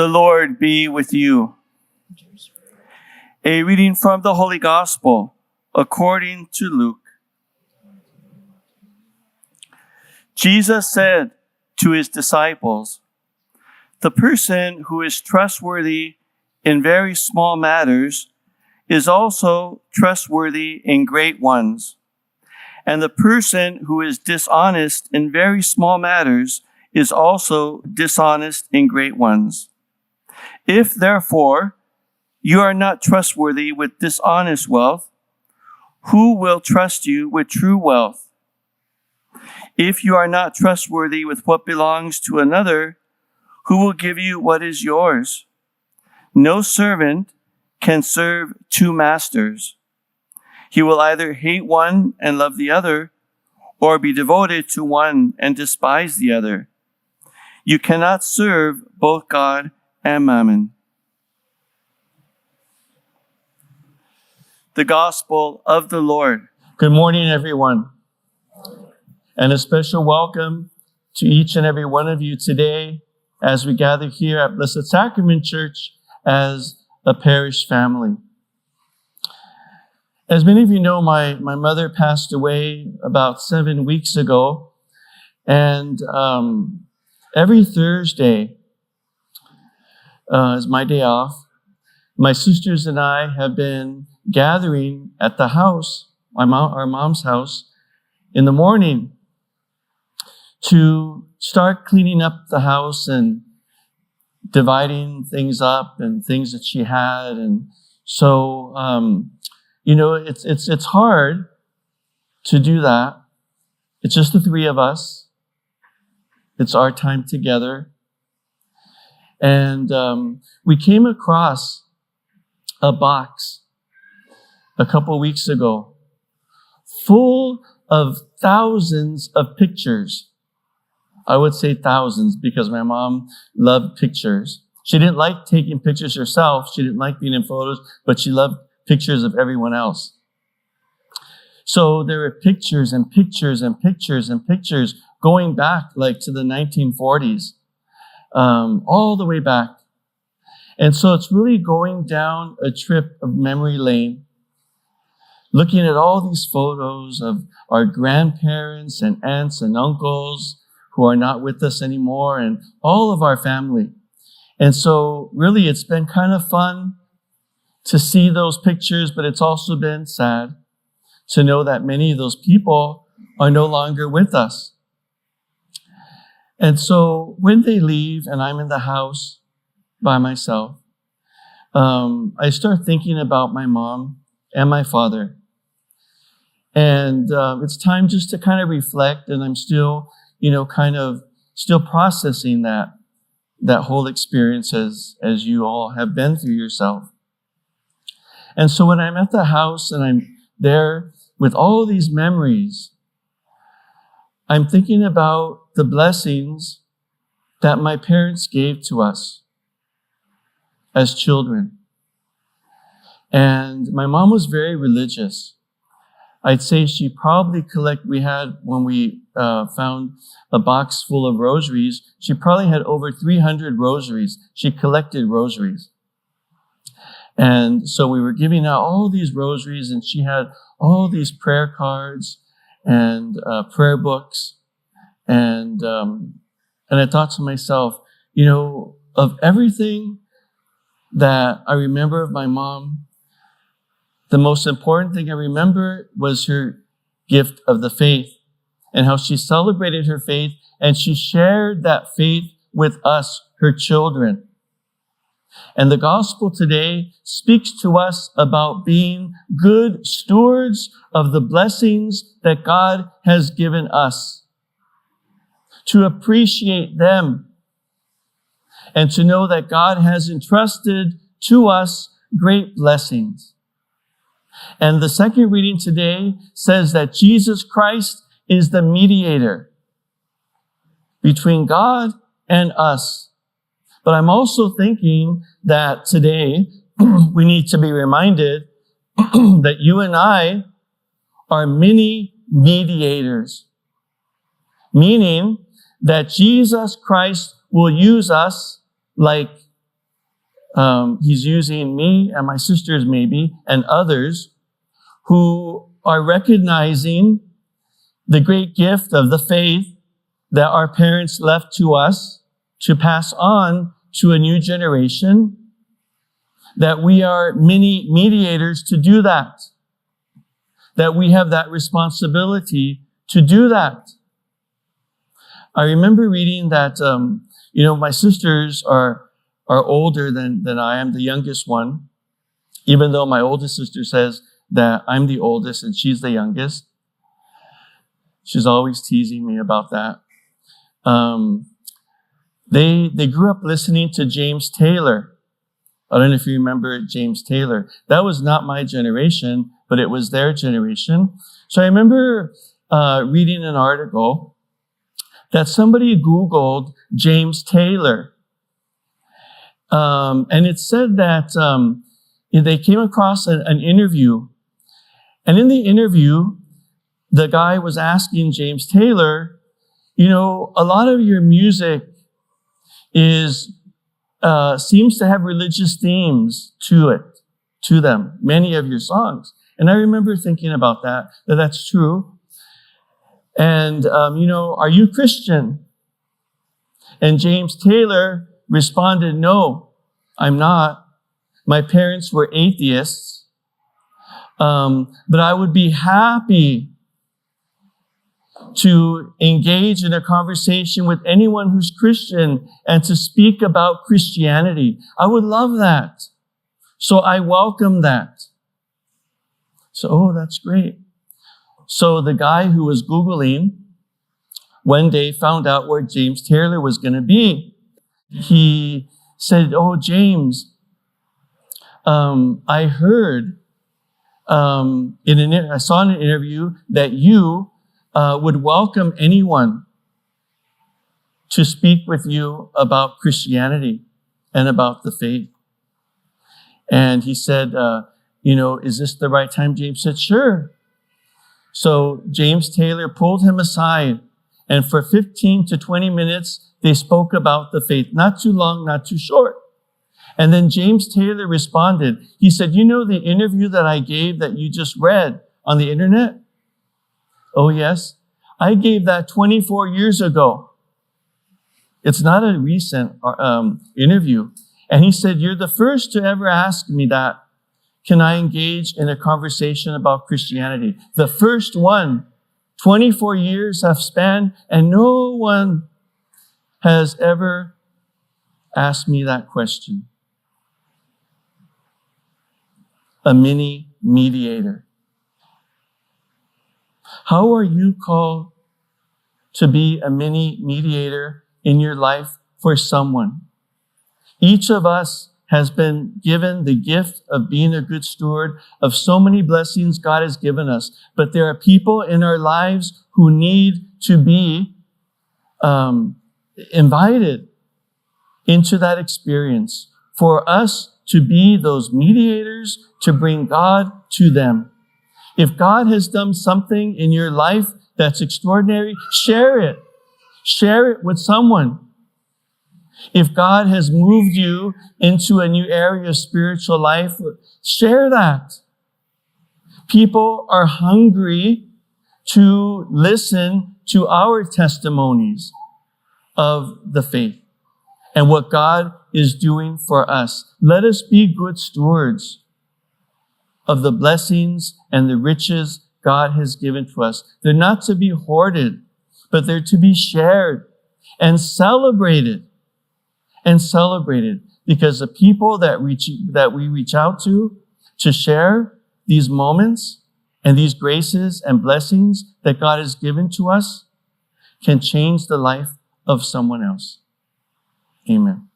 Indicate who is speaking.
Speaker 1: The Lord be with you. A reading from the Holy Gospel according to Luke. Jesus said to his disciples, "The person who is trustworthy in very small matters is also trustworthy in great ones. And the person who is dishonest in very small matters is also dishonest in great ones. If, therefore, you are not trustworthy with dishonest wealth, who will trust you with true wealth? If you are not trustworthy with what belongs to another, who will give you what is yours? No servant can serve two masters. He will either hate one and love the other, or be devoted to one and despise the other. You cannot serve both God and mammon." The Gospel of the Lord. Good morning, everyone. And a special welcome to each and every one of you today as we gather here at Blessed Sacrament Church as a parish family. As many of you know, my mother passed away about 7 weeks ago. And every Thursday is my day off. My sisters and I have been gathering at the house, our mom's house, in the morning to start cleaning up the house and dividing things up and things that she had. And so, it's hard to do that. It's just the three of us. It's our time together. And we came across a box a couple weeks ago full of thousands of pictures. I would say thousands because my mom loved pictures. She didn't like taking pictures herself. She didn't like being in photos, but she loved pictures of everyone else. So there were pictures and pictures and pictures and pictures going back like to the 1940s, all the way back. And so it's really going down a trip of memory lane, looking at all these photos of our grandparents and aunts and uncles who are not with us anymore, and all of our family. And so really it's been kind of fun to see those pictures, but it's also been sad to know that many of those people are no longer with us. And so when they leave and I'm in the house by myself, I start thinking about my mom and my father. And it's time just to kind of reflect, and I'm still, still processing that whole experience as you all have been through yourself. And so when I'm at the house and I'm there with all these memories, I'm thinking about the blessings that my parents gave to us as children. And my mom was very religious. I'd say she probably when we found a box full of rosaries, she probably had over 300 rosaries. She collected rosaries. And so we were giving out all these rosaries, and she had all these prayer cards and prayer books. And I thought to myself, of everything that I remember of my mom, the most important thing I remember was her gift of the faith and how she celebrated her faith, and she shared that faith with us, her children. And the gospel today speaks to us about being good stewards of the blessings that God has given us, to appreciate them, and to know that God has entrusted to us great blessings. And the second reading today says that Jesus Christ is the mediator between God and us. But I'm also thinking that today we need to be reminded that you and I are many mediators, meaning that Jesus Christ will use us like He's using me and my sisters maybe and others who are recognizing the great gift of the faith that our parents left to us to pass on to a new generation, that we are many mediators to do that we have that responsibility to do that. I remember reading that, my sisters are older than I am, the youngest one, even though my oldest sister says that I'm the oldest and she's the youngest. She's always teasing me about that. They grew up listening to James Taylor. I don't know if you remember James Taylor. That was not my generation, but it was their generation. So I remember reading an article that somebody Googled James Taylor. And it said that they came across an interview. And in the interview, the guy was asking James Taylor, a lot of your music seems to have religious themes to them, many of your songs. And I remember thinking about that's true. And, are you Christian? And James Taylor responded, no, I'm not. My parents were atheists. But I would be happy to engage in a conversation with anyone who's Christian and to speak about Christianity. I would love that. So I welcome that. So, that's great. So the guy who was Googling one day found out where James Taylor was going to be. He said, oh, James, I heard, I saw in an interview that you would welcome anyone to speak with you about Christianity and about the faith. And he said, is this the right time? James said, sure. So James Taylor pulled him aside, and for 15 to 20 minutes, they spoke about the faith. Not too long, not too short. And then James Taylor responded. He said, the interview that I gave that you just read on the internet? Oh, yes. I gave that 24 years ago. It's not a recent interview. And he said, you're the first to ever ask me that. Can I engage in a conversation about Christianity? The first one. 24 years have spanned, and no one has ever asked me that question. A mini mediator. How are you called to be a mini mediator in your life for someone? Each of us has been given the gift of being a good steward of so many blessings God has given us. But there are people in our lives who need to be invited into that experience for us to be those mediators to bring God to them. If God has done something in your life that's extraordinary, share it. Share it with someone. If God has moved you into a new area of spiritual life, share that. People are hungry to listen to our testimonies of the faith and what God is doing for us. Let us be good stewards of the blessings and the riches God has given to us. They're not to be hoarded, but they're to be shared and celebrated. Because the people that we reach out to share these moments and these graces and blessings that God has given to us can change the life of someone else. Amen.